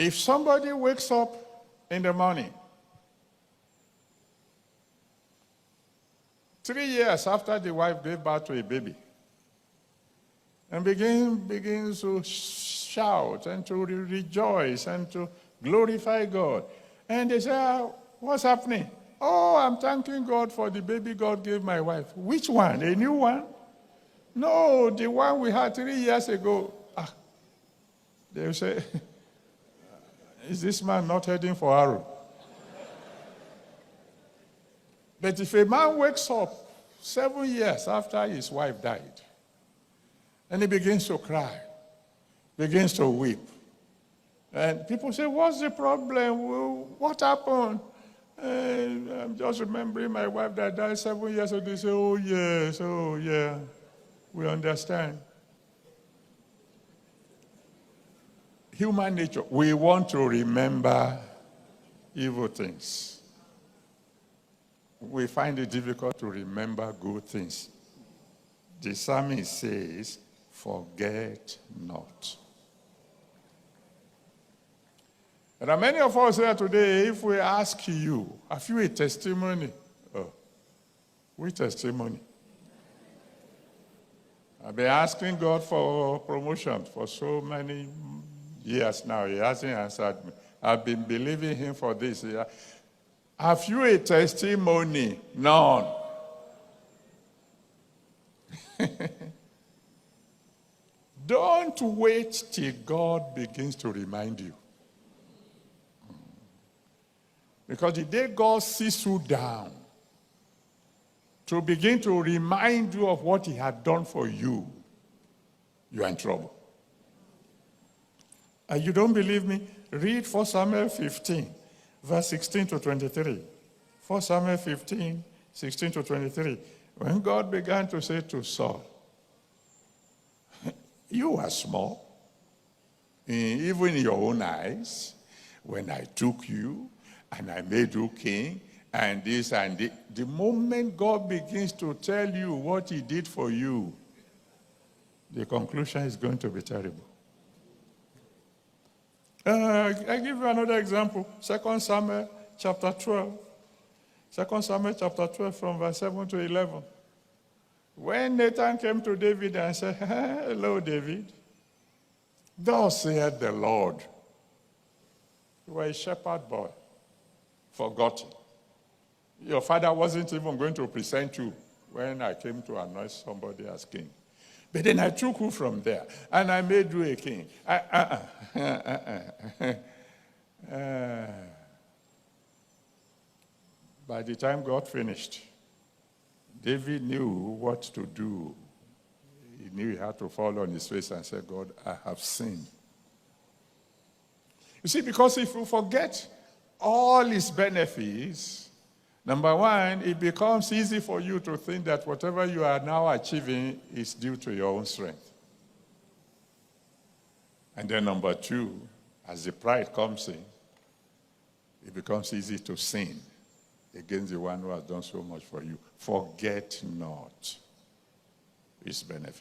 If somebody wakes up in the morning, 3 years after the wife gave birth to a baby, and begins to shout and to rejoice and to glorify God, and they say, what's happening? Oh, I'm thanking God for the baby God gave my wife. Which one? A new one? No, the one we had 3 years ago. They say, is this man not heading for Aaron? But if a man wakes up 7 years after his wife died, and he begins to cry, begins to weep, and people say, what's the problem? What happened? I'm just remembering my wife that died 7 years ago. They say, oh yes, oh yeah, we understand. Human nature, we want to remember evil things. We find it difficult to remember good things. The psalmist says, forget not. There are many of us here today, if we ask you, have you a testimony? Oh, which testimony? I've been asking God for promotion for so many years now. He hasn't answered me. I've been believing him for this. Have you a testimony? None. Don't wait till God begins to remind you. Because the day God sits you down to begin to remind you of what he had done for you, you are in trouble. And you don't believe me? Read 1 Samuel 15, verse 16 to 23. 1 Samuel 15, 16 to 23. When God began to say to Saul, you are small, even in your own eyes, when I took you and I made you king, and this and this. The moment God begins to tell you what he did for you, the conclusion is going to be terrible. I give you another example. 2 Samuel chapter 12. 2 Samuel chapter 12 from verse 7 to 11. When Nathan came to David and said, hello, David. Thus saith the Lord. You were a shepherd boy, forgotten. Your father wasn't even going to present you when I came to anoint somebody as king. But then I took you from there, and I made you a king. By the time God finished, David knew what to do. He knew he had to fall on his face and say, God, I have sinned. You see, because if you forget all his benefits, number one, it becomes easy for you to think that whatever you are now achieving is due to your own strength. And then number two, as the pride comes in, it becomes easy to sin against the one who has done so much for you. Forget not his benefit.